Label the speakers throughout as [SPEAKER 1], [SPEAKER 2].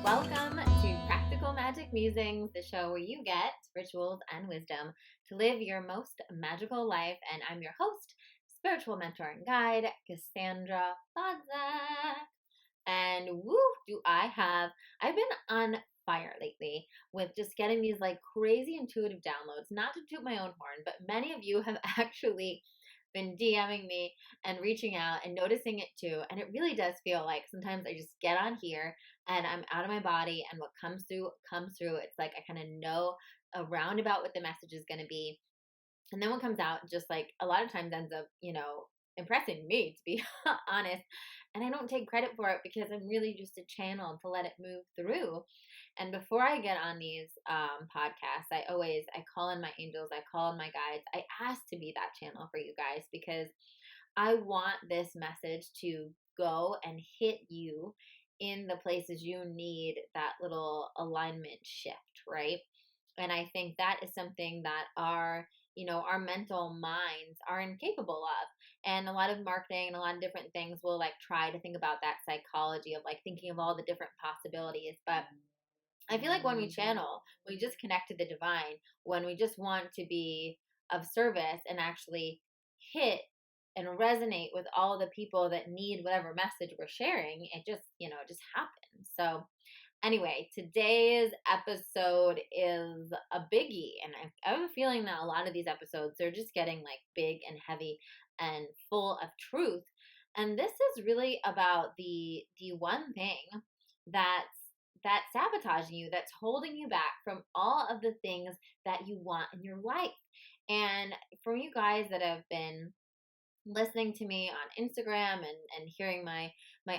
[SPEAKER 1] Welcome to Practical Magic Musings, the show where you get rituals and wisdom to live your most magical life. And I'm your host, spiritual mentor and guide, Cassandra Bodzak. And I've been on fire lately with just getting these like crazy intuitive downloads, not to toot my own horn, but many of you have actually been DMing me and reaching out and noticing it too. And it really does feel like sometimes I just get on here and I'm out of my body, and what comes through comes through. It's like I kind of know around about what the message is going to be. And then what comes out just like a lot of times ends up, impressing me, to be honest. And I don't take credit for it because I'm really just a channel to let it move through. And before I get on these podcasts, I call in my angels, I call in my guides. I ask to be that channel for you guys because I want this message to go and hit you in the places you need that little alignment shift, right? And I think that is something that our mental minds are incapable of. And a lot of marketing and a lot of different things will like try to think about that psychology of like thinking of all the different possibilities. But I feel like when we channel, we just connect to the divine, when we just want to be of service and actually hit and resonate with all the people that need whatever message we're sharing, it just happens. So anyway, today's episode is a biggie, and I have a feeling that a lot of these episodes, they're just getting like big and heavy and full of truth. And this is really about the one thing that's sabotaging you, that's holding you back from all of the things that you want in your life. And for you guys that have been listening to me on Instagram and hearing my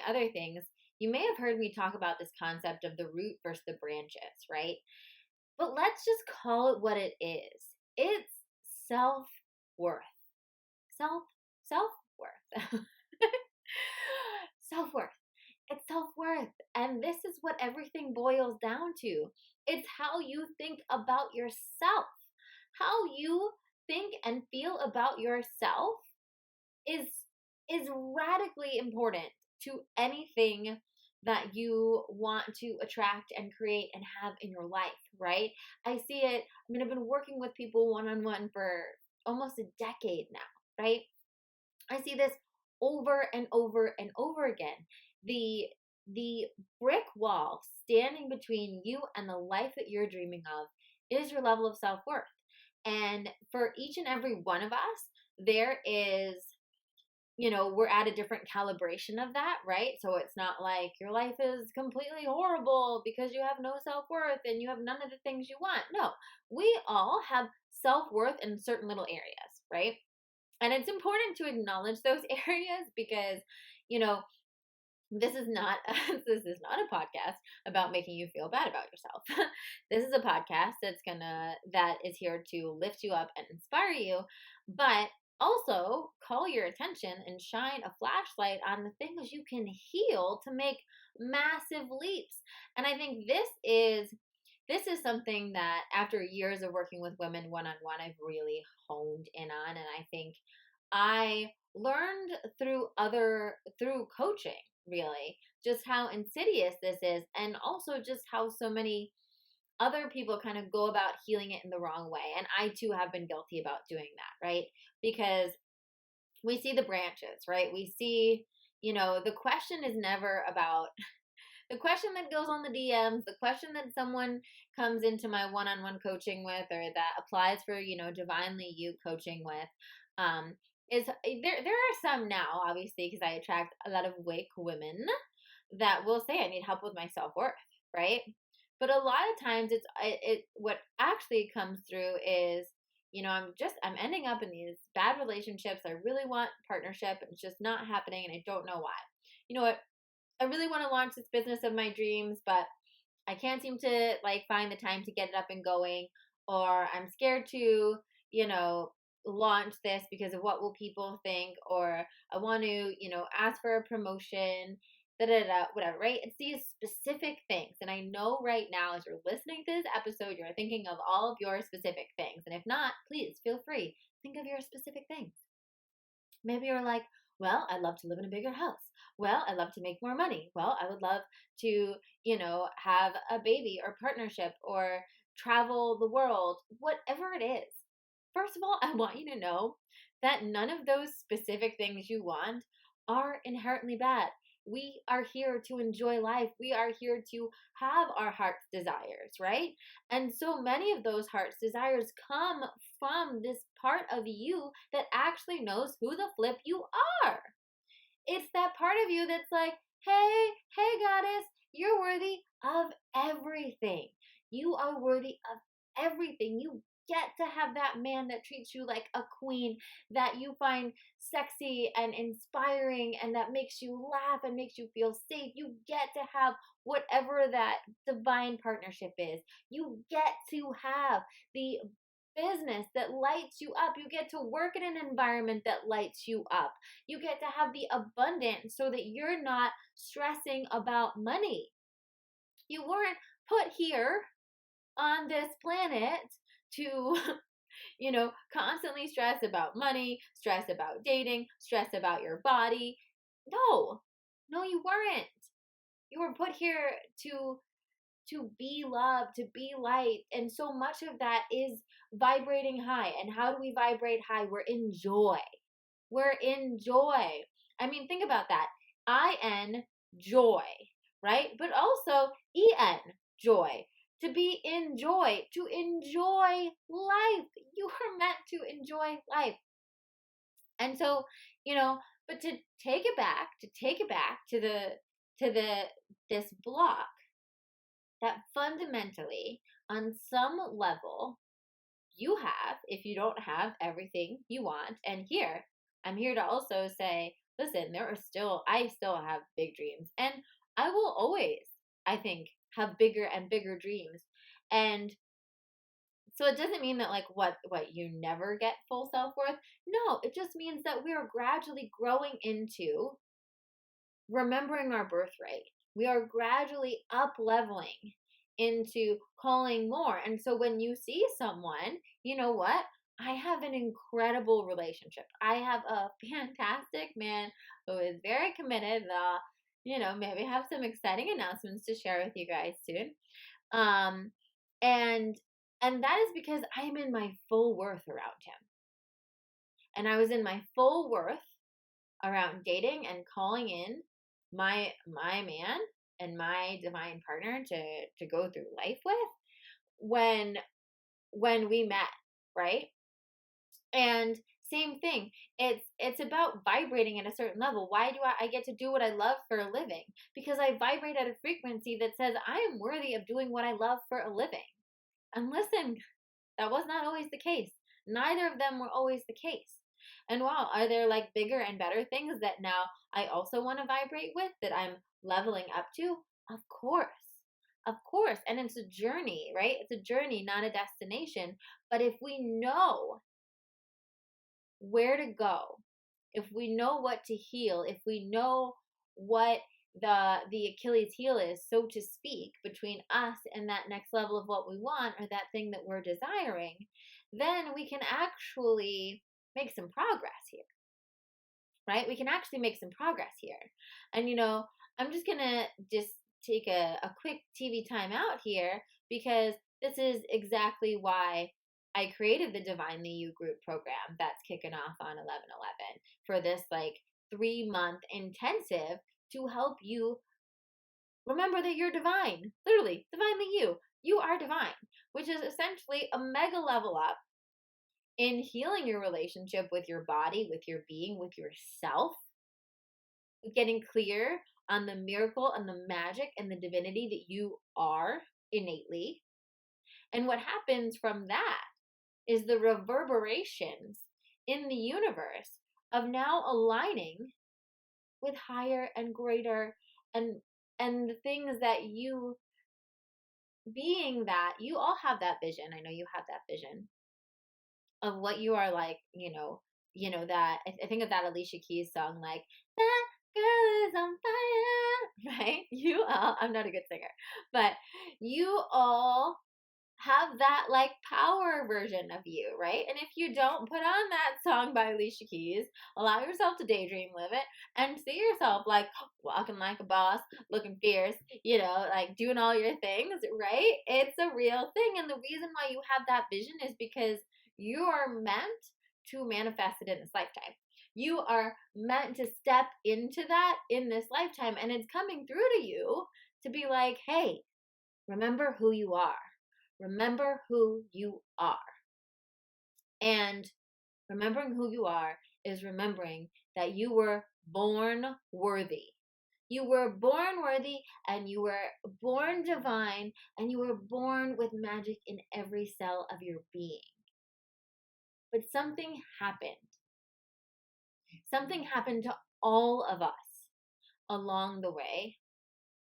[SPEAKER 1] other things, you may have heard me talk about this concept of the root versus the branches, right? But let's just call it what it is. It's self-worth. Self-worth. Self-worth. It's self-worth. And this is what everything boils down to. It's how you think about yourself. How you think and feel about yourself is radically important to anything that you want to attract and create and have in your life, right? I see it. I've been working with people one-on-one for almost a decade now, right? I see this over and over and over again. The brick wall standing between you and the life that you're dreaming of is your level of self-worth. And for each and every one of us, there is, we're at a different calibration of that, right? So it's not like your life is completely horrible because you have no self-worth and you have none of the things you want. No, we all have self-worth in certain little areas, right? And it's important to acknowledge those areas because, this is not a podcast about making you feel bad about yourself. This is a podcast that is here to lift you up and inspire you, but also call your attention and shine a flashlight on the things you can heal to make massive leaps. And I think this is something that after years of working with women one-on-one, I've really honed in on. And I think I learned through coaching, really, just how insidious this is, and also just how so many other people kind of go about healing it in the wrong way. And I too have been guilty about doing that, right? Because we see the branches, right? We see, the question is never about the question that goes on the DMs, the question that someone comes into my one-on-one coaching with, or that applies for, Divinely You coaching with, is there are some now, obviously, because I attract a lot of awake women that will say, I need help with my self-worth, right? But a lot of times it's what actually comes through is, I'm ending up in these bad relationships. I really want partnership, and it's just not happening, and I don't know why. You know what? I really want to launch this business of my dreams, but I can't seem to like find the time to get it up and going, or I'm scared to, launch this because of what will people think, or I want to, ask for a promotion, whatever, right? It's these specific things. And I know right now, as you're listening to this episode, you're thinking of all of your specific things. And if not, please feel free. Think of your specific things. Maybe you're like, Well, I'd love to live in a bigger house. Well, I'd love to make more money. Well, I would love to, have a baby or partnership or travel the world, whatever it is. First of all, I want you to know that none of those specific things you want are inherently bad. We are here to enjoy life. We are here to have our heart's desires, right? And so many of those heart's desires come from this part of you that actually knows who the flip you are. It's that part of you that's like, hey, goddess, you're worthy of everything. You are worthy of everything. You get to have that man that treats you like a queen, that you find sexy and inspiring, and that makes you laugh and makes you feel safe. You get to have whatever that divine partnership is. You get to have the business that lights you up. You get to work in an environment that lights you up. You get to have the abundance so that you're not stressing about money. You weren't put here on this planet to, constantly stress about money, stress about dating, stress about your body. No, you weren't. You were put here to be love, to be light. And so much of that is vibrating high. And how do we vibrate high? We're in joy. We're in joy. I mean, think about that. I-N, joy, right? But also E-N, joy. To be in joy, to enjoy life. You are meant to enjoy life. And so, but to take it back to this block, that fundamentally, on some level, you have, if you don't have everything you want. And here, I'm here to also say, listen, I still have big dreams. And I will always, I think, have bigger and bigger dreams. And so it doesn't mean that what you never get full self-worth. No, it just means that we are gradually growing into remembering our birthright. We are gradually up leveling into calling more. And so when you see someone, you know what? I have an incredible relationship. I have a fantastic man who is very committed. Maybe have some exciting announcements to share with you guys soon. And that is because I'm in my full worth around him. And I was in my full worth around dating and calling in my man and my divine partner to go through life with when we met, right? And same thing. It's about vibrating at a certain level. Why do I get to do what I love for a living? Because I vibrate at a frequency that says I am worthy of doing what I love for a living. And listen, that was not always the case. Neither of them were always the case. And wow, are there bigger and better things that now I also want to vibrate with, that I'm leveling up to? Of course. Of course. And it's a journey, right? It's a journey, not a destination. But if we know where to go, if we know what to heal, if we know what the Achilles heel is, so to speak, between us and that next level of what we want, or that thing that we're desiring, then we can actually make some progress here, right? We can actually make some progress here. And I'm just gonna take a quick TV time out here, because this is exactly why I created the Divinely You group program that's kicking off on 11/11 for this 3-month intensive to help you remember that you're divine. Literally, divinely you. You are divine, which is essentially a mega level up in healing your relationship with your body, with your being, with yourself, getting clear on the miracle and the magic and the divinity that you are innately. And what happens from that is the reverberations in the universe of now aligning with higher and greater and the things that you, being that you all have that vision. I know you have that vision of what you are that I think of that Alicia Keys song, that girl is on fire, right? You all, I'm not a good singer, but you all have that like power version of you, right? And if you don't, put on that song by Alicia Keys, allow yourself to daydream, live it, and see yourself like walking like a boss, looking fierce, like doing all your things, right? It's a real thing. And the reason why you have that vision is because you are meant to manifest it in this lifetime. You are meant to step into that in this lifetime, and it's coming through to you to be like, hey, remember who you are. Remember who you are. And remembering who you are is remembering that you were born worthy. You were born worthy, and you were born divine, and you were born with magic in every cell of your being. But something happened. Something happened to all of us along the way,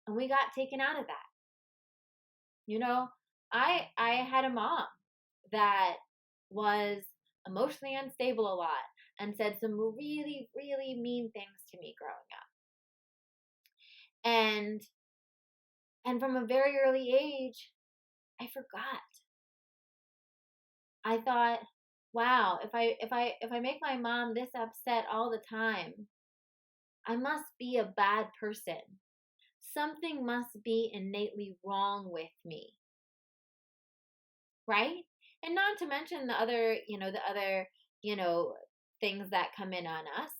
[SPEAKER 1] and we got taken out of that. I had a mom that was emotionally unstable a lot and said some really, really mean things to me growing up. And from a very early age, I forgot. I thought, wow, if I make my mom this upset all the time, I must be a bad person. Something must be innately wrong with me. Right? And not to mention the other things that come in on us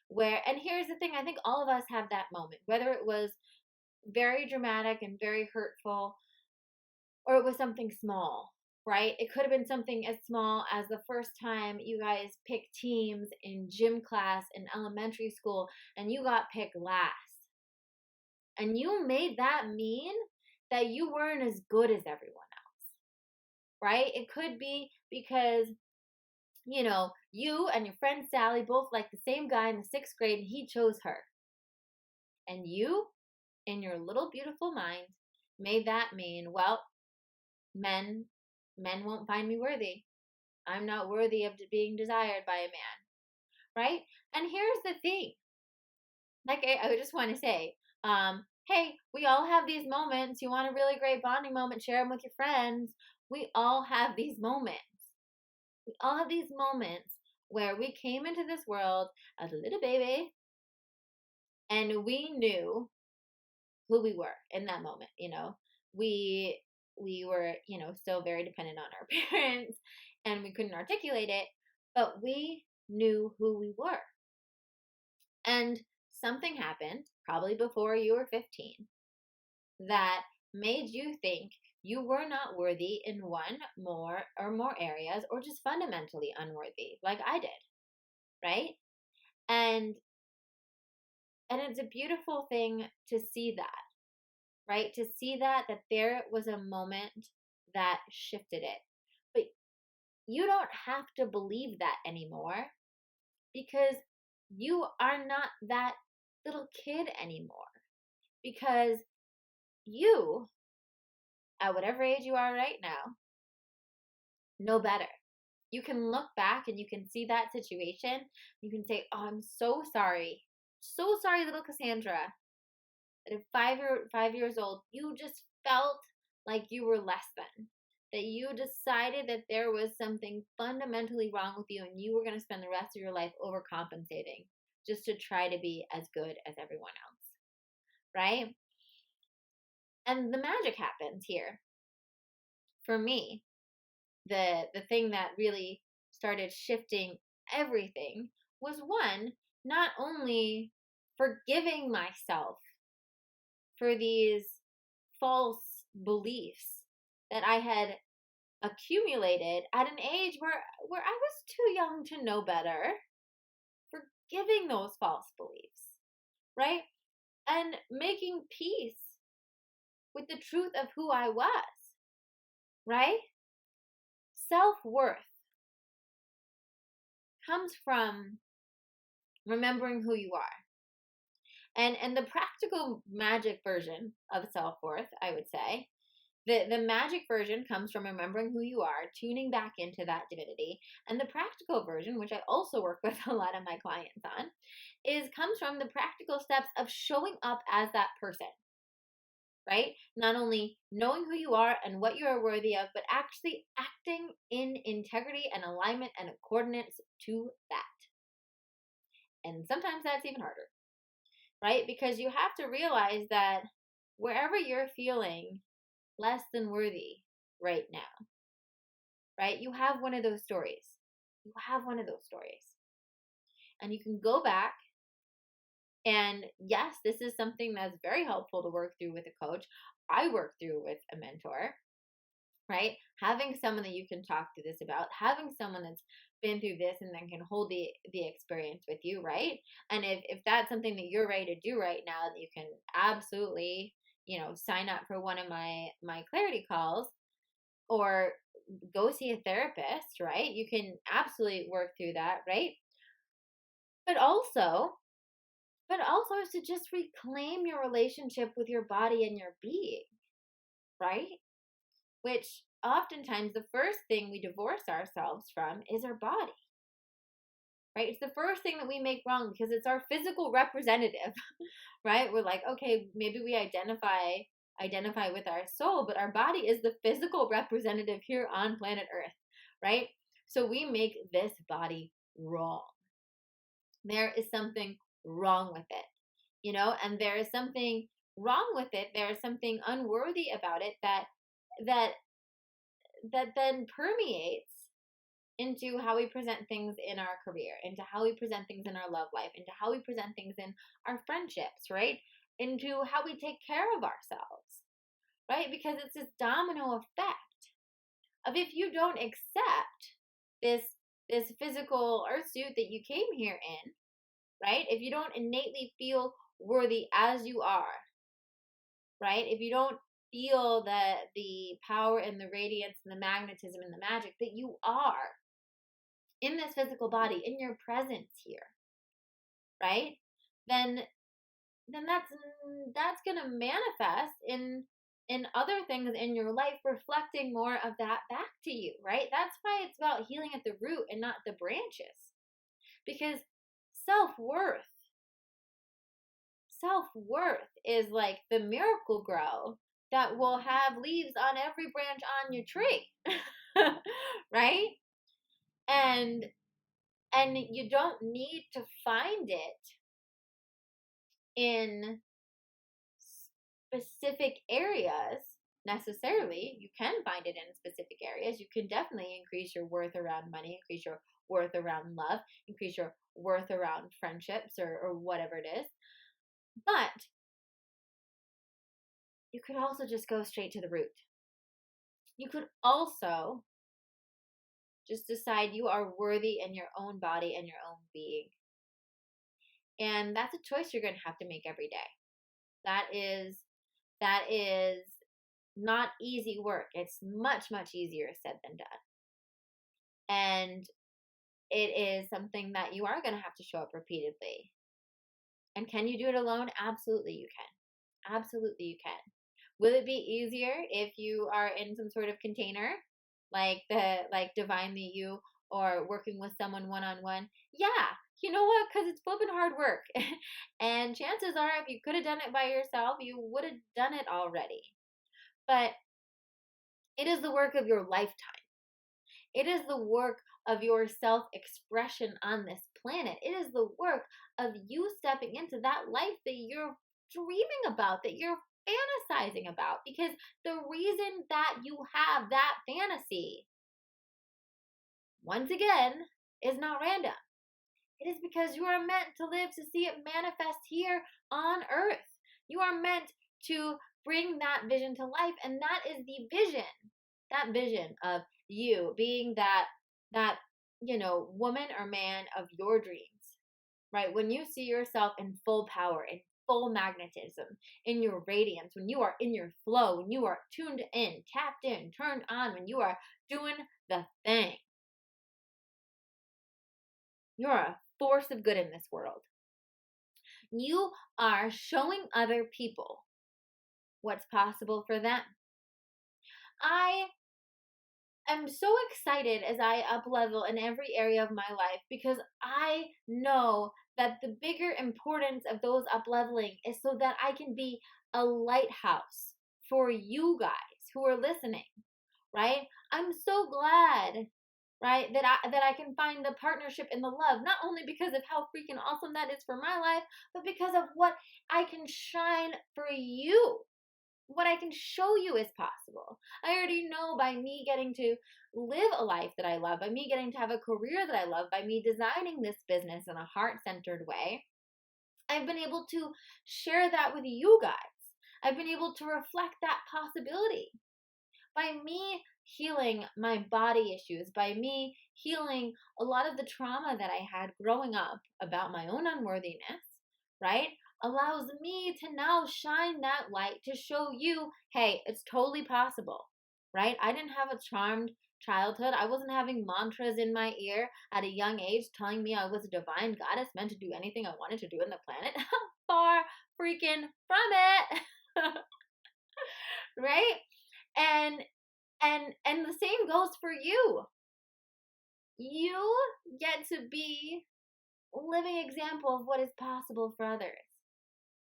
[SPEAKER 1] and here's the thing, I think all of us have that moment, whether it was very dramatic and very hurtful, or it was something small, right? It could have been something as small as the first time you guys picked teams in gym class in elementary school and you got picked last. And you made that mean that you weren't as good as everyone else, right? It could be because, you and your friend Sally both like the same guy in the 6th grade and he chose her. And you, in your little beautiful mind, made that mean, well, men won't find me worthy. I'm not worthy of being desired by a man, right? And here's the thing. Like, I just want to say, hey, we all have these moments. You want a really great bonding moment, share them with your friends. We all have these moments. We all have these moments where we came into this world as a little baby and we knew who we were in that moment. We were, still very dependent on our parents and we couldn't articulate it, but we knew who we were. And something happened, probably before you were 15, that made you think you were not worthy in one more areas, or just fundamentally unworthy, like I did, right? And it's a beautiful thing to see that, right? To see that there was a moment that shifted it. But you don't have to believe that anymore, because you are not that little kid anymore. Because you, at whatever age you are right now, know better. You can look back and you can see that situation. You can say, oh, I'm so sorry. So sorry, little Cassandra. That at 5 years old, you just felt like you were less than. That you decided that there was something fundamentally wrong with you and you were going to spend the rest of your life overcompensating just to try to be as good as everyone else. Right? And the magic happens here. For me, the thing that really started shifting everything was, one, not only forgiving myself for these false beliefs that I had accumulated at an age where I was too young to know better, forgiving those false beliefs, right? And making peace with the truth of who I was, right? Self-worth comes from remembering who you are. And the practical magic version of self-worth, I would say, the magic version comes from remembering who you are, tuning back into that divinity. And the practical version, which I also work with a lot of my clients on, comes from the practical steps of showing up as that person, right? Not only knowing who you are and what you are worthy of, but actually acting in integrity and alignment and coordinates to that. And sometimes that's even harder, right? Because you have to realize that wherever you're feeling less than worthy right now, right? You have one of those stories. You have one of those stories. And you can go back. And yes, this is something that's very helpful to work through with a coach. I work through with a mentor, right? Having someone that you can talk to this about, having someone that's been through this and then can hold the experience with you, right? And if that's something that you're ready to do right now, you can absolutely, sign up for one of my clarity calls or go see a therapist, right? You can absolutely work through that, right? But also is to just reclaim your relationship with your body and your being, right? Which oftentimes the first thing we divorce ourselves from is our body, right? It's the first thing that we make wrong because it's our physical representative, right? We're like, okay, maybe we identify with our soul, but our body is the physical representative here on planet Earth, right? So we make this body wrong. There is something wrong with it, and there is something wrong with it. There is something unworthy about it that then permeates into how we present things in our career, into how we present things in our love life, into how we present things in our friendships, right? Into how we take care of ourselves, right? Because it's this domino effect of if you don't accept this physical earth suit that you came here in, right? If you don't innately feel worthy as you are, right? If you don't feel the power and the radiance and the magnetism and the magic that you are in this physical body, in your presence here, right? Then that's going to manifest in other things in your life, reflecting more of that back to you, right? That's why it's about healing at the root and not the branches. Because self-worth is like the miracle grow that will have leaves on every branch on your tree. Right? And you don't need to find it in specific areas necessarily. You can find it in specific areas. You can definitely increase your worth around money, increase your worth around love, increase your worth around friendships or whatever it is. But you could also just go straight to the root. You could also just decide you are worthy in your own body and your own being. And that's a choice you're going to have to make every day. That is not easy work. It's much, much easier said than done. And it is something that you are going to have to show up repeatedly. And can you do it alone? Absolutely you can. Absolutely you can. Will it be easier if you are in some sort of container, like Divinely You, or working with someone one-on-one? Yeah, you know what? Because it's flipping hard work. And chances are, if you could have done it by yourself, you would have done it already. But it is the work of your lifetime. It is the work of your self-expression on this planet. It is the work of you stepping into that life that you're dreaming about, that you're fantasizing about. Because the reason that you have that fantasy, once again, is not random. It is because you are meant to live to see it manifest here on earth. You are meant to bring that vision to life, and that is the vision. That vision of you being that woman or man of your dreams, right? When you see yourself in full power, in full magnetism, in your radiance, when you are in your flow, when you are tuned in, tapped in, turned on, when you are doing the thing, you're a force of good in this world. You are showing other people what's possible for them. I am so excited as I up-level in every area of my life because I know that the bigger importance of those up-leveling is so that I can be a lighthouse for you guys who are listening, right? I'm so glad, right, that I can find the partnership and the love, not only because of how freaking awesome that is for my life, but because of what I can shine for you, what I can show you is possible. I already know by me getting to live a life that I love, by me getting to have a career that I love, by me designing this business in a heart-centered way, I've been able to share that with you guys. I've been able to reflect that possibility. By me healing my body issues, by me healing a lot of the trauma that I had growing up about my own unworthiness, right, allows me to now shine that light to show you, hey, it's totally possible, right? I didn't have a charmed childhood. I wasn't having mantras in my ear at a young age telling me I was a divine goddess meant to do anything I wanted to do in the planet. Far freaking from it. Right? And the same goes for you. You get to be a living example of what is possible for others,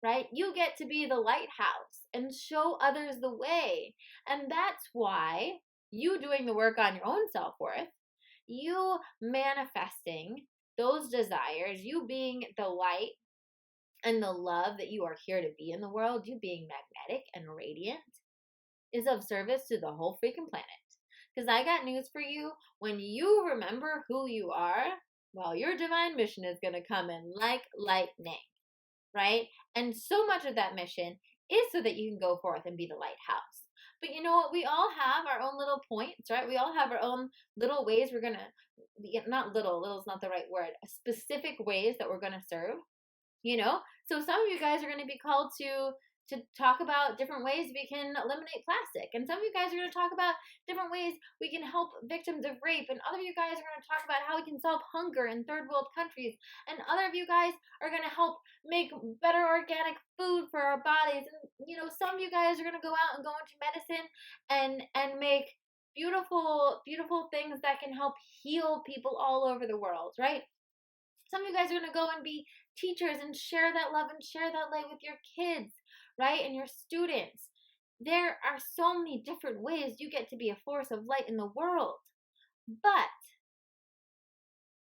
[SPEAKER 1] right? You get to be the lighthouse and show others the way. And that's why you doing the work on your own self-worth, you manifesting those desires, you being the light and the love that you are here to be in the world, you being magnetic and radiant, is of service to the whole freaking planet. Because I got news for you. When you remember who you are, well, your divine mission is going to come in like lightning, right? And so much of that mission is so that you can go forth and be the lighthouse. But you know what? We all have our own little points, right? We all have our own little ways we're going to, not little is not the right word, specific ways that we're going to serve, you know? So some of you guys are going to be called to talk about different ways we can eliminate plastic. And some of you guys are going to talk about different ways we can help victims of rape. And other of you guys are going to talk about how we can solve hunger in third world countries. And other of you guys are going to help make better organic food for our bodies. And, you know, some of you guys are going to go out and go into medicine and make beautiful, beautiful things that can help heal people all over the world, right? Some of you guys are going to go and be teachers and share that love and share that light with your kids, right? And your students. There are so many different ways you get to be a force of light in the world. But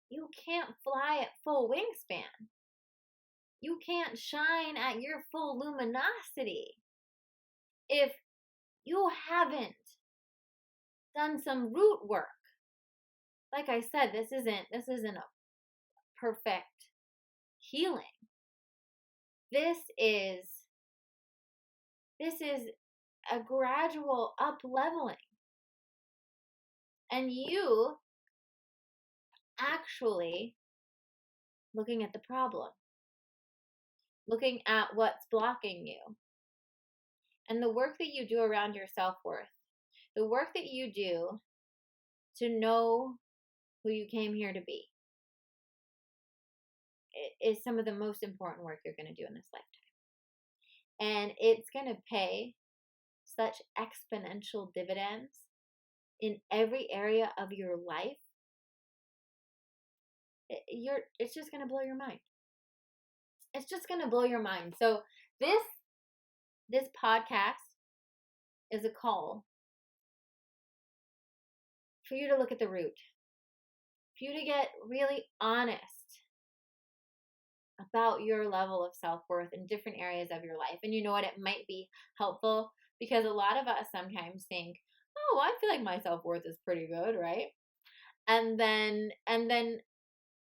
[SPEAKER 1] you can't fly at full wingspan. You can't shine at your full luminosity if you haven't done some root work. Like I said, this isn't a perfect healing. This is a gradual up leveling. And you actually looking at the problem, looking at what's blocking you, and the work that you do around your self-worth, the work that you do to know who you came here to be, is some of the most important work you're going to do in this lifetime. And it's going to pay such exponential dividends in every area of your life. It's just going to blow your mind. It's just going to blow your mind. So this podcast is a call for you to look at the root, for you to get really honest about your level of self-worth in different areas of your life. And you know what? It might be helpful because a lot of us sometimes think, oh, I feel like my self-worth is pretty good, right? And then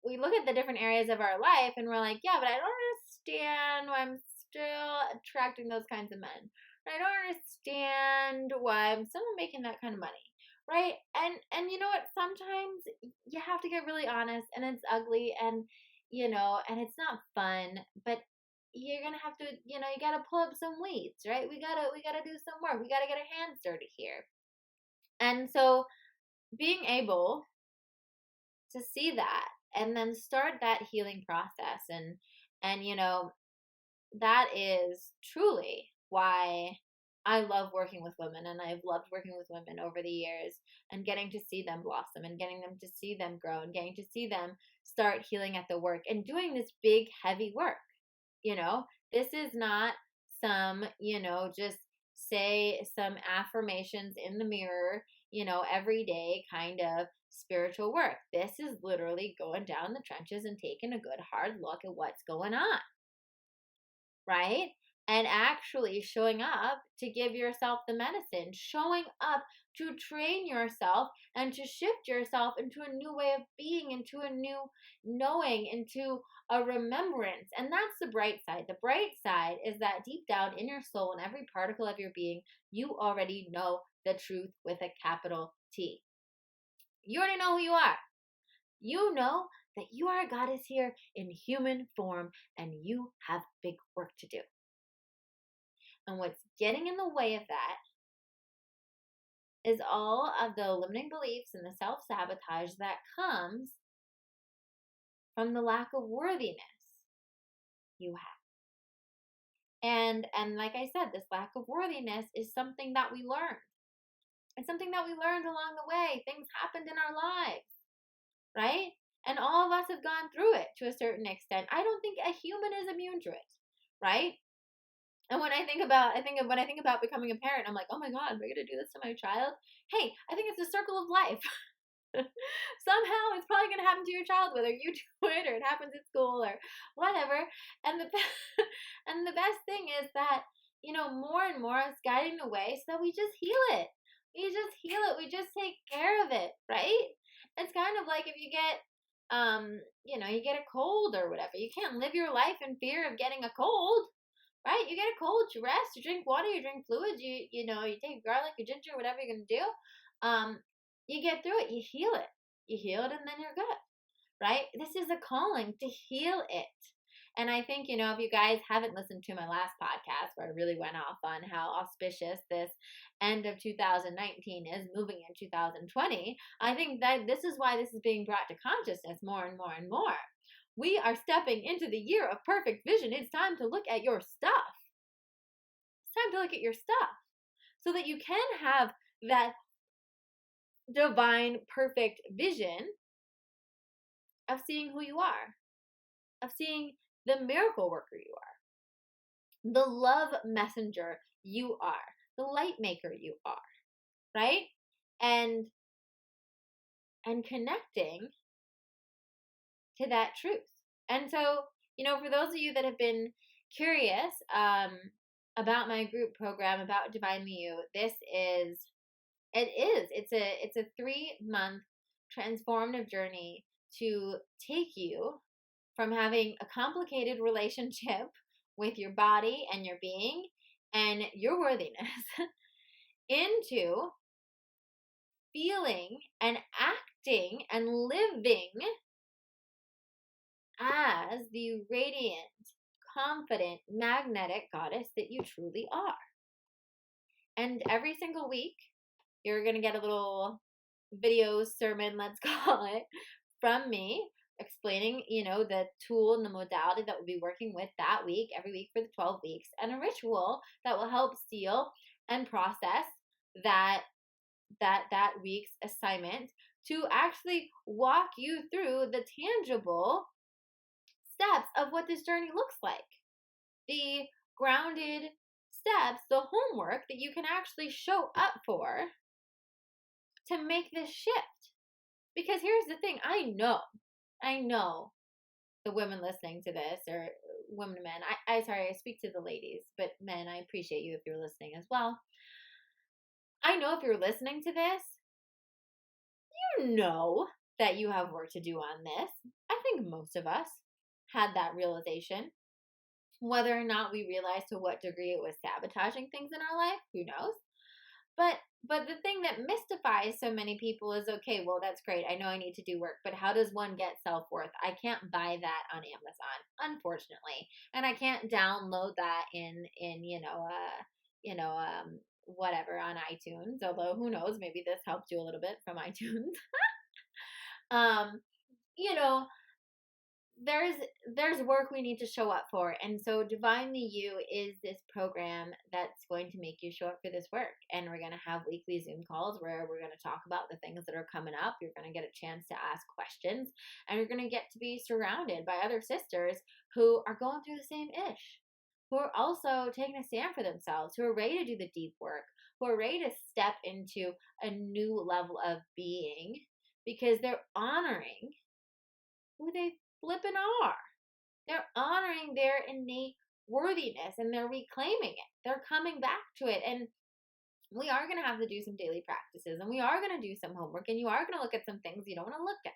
[SPEAKER 1] we look at the different areas of our life and we're like, yeah, but I don't understand why I'm still attracting those kinds of men. I don't understand why I'm still making that kind of money, right? And you know what? Sometimes you have to get really honest, and it's ugly, and you know, and it's not fun, but you're gonna have to, you know, you gotta pull up some weights, right? We gotta do some work. We gotta get our hands dirty here. And so being able to see that and then start that healing process, and you know, that is truly why I love working with women, and I've loved working with women over the years, and getting to see them blossom, and getting them to see them grow, and getting to see them start healing at the work and doing this big, heavy work. You know, this is not some, you know, just say some affirmations in the mirror, every day, kind of spiritual work. This is literally going down the trenches and taking a good hard look at what's going on, right? And actually showing up to give yourself the medicine, showing up to train yourself and to shift yourself into a new way of being, into a new knowing, into a remembrance. And that's the bright side. The bright side is that deep down in your soul and every particle of your being, you already know the truth with a capital T. You already know who you are. You know that you are a goddess here in human form, and you have big work to do. And what's getting in the way of that is all of the limiting beliefs and the self-sabotage that comes from the lack of worthiness you have. And like I said, this lack of worthiness is something that we learned. It's something that we learned along the way. Things happened in our lives, right? And all of us have gone through it to a certain extent. I don't think a human is immune to it, right? And when I think about becoming a parent, I'm like, oh my God, am I gonna do this to my child? Hey, I think it's the circle of life. Somehow it's probably gonna happen to your child, whether you do it or it happens at school or whatever. And the and the best thing is that more and more it's guiding the way so that we just heal it. We just heal it. We just take care of it, right? It's kind of like if you get you get a cold or whatever. You can't live your life in fear of getting a cold. Right? You get a cold, you rest, you drink water, you drink fluids, you take garlic, your ginger, whatever you're gonna do. You get through it, you heal it. You heal it and then you're good. Right? This is a calling to heal it. And I think, if you guys haven't listened to my last podcast where I really went off on how auspicious this end of 2019 is, moving in 2020, I think that this is why this is being brought to consciousness more and more and more. We are stepping into the year of perfect vision. It's time to look at your stuff. It's time to look at your stuff so that you can have that divine, perfect vision of seeing who you are, of seeing the miracle worker you are, the love messenger you are, the light maker you are, right? And connecting to that truth. And so, for those of you that have been curious about my group program, about Divinely You, it's a 3-month transformative journey to take you from having a complicated relationship with your body and your being and your worthiness into feeling and acting and living as the radiant, confident, magnetic goddess that you truly are. And every single week, you're going to get a little video sermon, let's call it, from me, explaining, the tool and the modality that we'll be working with that week, every week for the 12 weeks, and a ritual that will help seal and process that week's assignment to actually walk you through the tangible steps of what this journey looks like. The grounded steps, the homework that you can actually show up for to make this shift. Because here's the thing, I know the women listening to this, or women and men, I speak to the ladies, but men, I appreciate you if you're listening as well. I know if you're listening to this, you know that you have work to do on this. I think most of us had that realization. Whether or not we realized to what degree it was sabotaging things in our life, who knows? But the thing that mystifies so many people is, okay, well, that's great. I know I need to do work, but how does one get self-worth? I can't buy that on Amazon, unfortunately. And I can't download that in whatever on iTunes, although who knows, maybe this helped you a little bit from iTunes. There's work we need to show up for. And so Divinely You is this program that's going to make you show up for this work. And we're going to have weekly Zoom calls where we're going to talk about the things that are coming up. You're going to get a chance to ask questions, and you're going to get to be surrounded by other sisters who are going through the same ish. who are also taking a stand for themselves, who are ready to do the deep work, who are ready to step into a new level of being because they're honoring who they flippin' are. They're honoring their innate worthiness and they're reclaiming it. They're coming back to it. And we are going to have to do some daily practices and we are going to do some homework and you are going to look at some things you don't want to look at.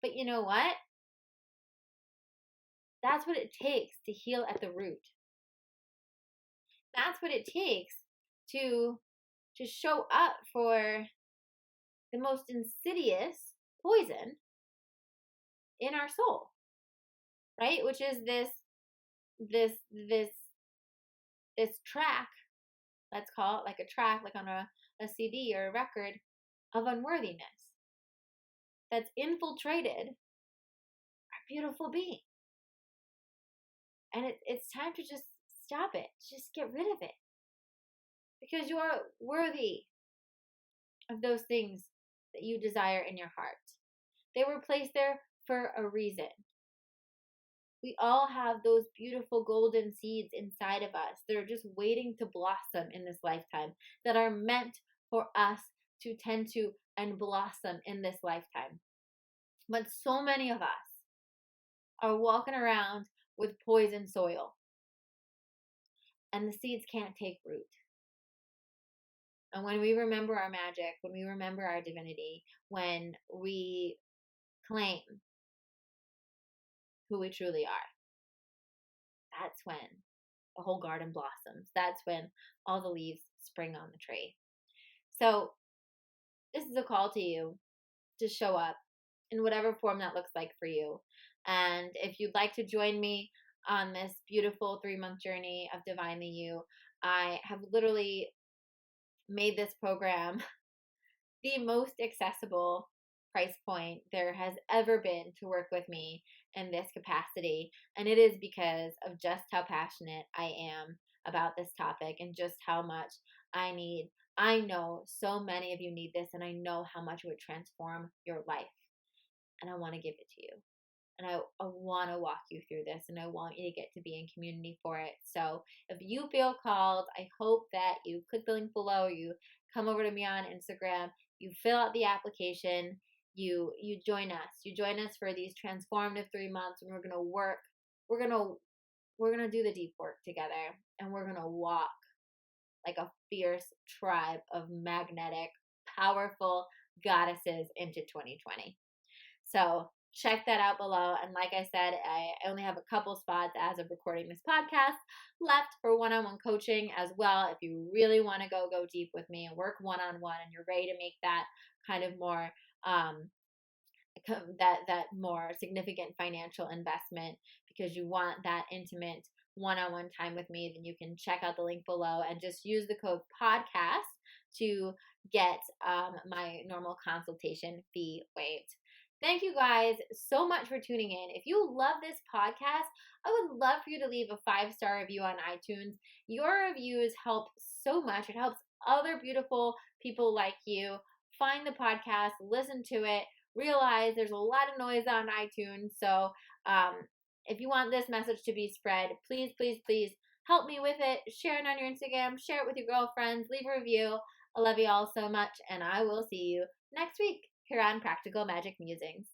[SPEAKER 1] But you know what? That's what it takes to heal at the root. That's what it takes to show up for the most insidious poison in our soul, right? Which is this track, let's call it like a track, like on a CD or a record of unworthiness that's infiltrated our beautiful being. And it's time to just stop it. Just get rid of it. Because you are worthy of those things that you desire in your heart. They were placed there for a reason. We all have those beautiful golden seeds inside of us that are just waiting to blossom in this lifetime, that are meant for us to tend to and blossom in this lifetime. But so many of us are walking around with poison soil, and the seeds can't take root. And when we remember our magic, when we remember our divinity, when we claim who we truly are, that's when the whole garden blossoms. That's when all the leaves spring on the tree. So this is a call to you to show up in whatever form that looks like for you. And if you'd like to join me on this beautiful 3-month journey of Divinely You, I have literally made this program the most accessible price point there has ever been to work with me in this capacity. And it is because of just how passionate I am about this topic and just how much I need. I know so many of you need this, and I know how much it would transform your life. And I want to give it to you. And I want to walk you through this, and I want you to get to be in community for it. So if you feel called, I hope that you click the link below, you come over to me on Instagram, you fill out the application, you join us. You join us for these transformative 3 months, and we're going to work. We're going to do the deep work together, and we're going to walk like a fierce tribe of magnetic, powerful goddesses into 2020. So check that out below. And like I said, I only have a couple spots as of recording this podcast left for one-on-one coaching as well. If you really want to go deep with me and work one-on-one, and you're ready to make that kind of more that more significant financial investment because you want that intimate one-on-one time with me, then you can check out the link below and just use the code podcast to get my normal consultation fee waived. Thank you guys so much for tuning in. If you love this podcast, I would love for you to leave a 5-star review on iTunes. Your reviews help so much. It helps other beautiful people like you find the podcast, listen to it, realize there's a lot of noise on iTunes. So if you want this message to be spread, please, please, please help me with it. Share it on your Instagram. Share it with your girlfriends. Leave a review. I love you all so much, and I will see you next week here on Practical Magic Musings.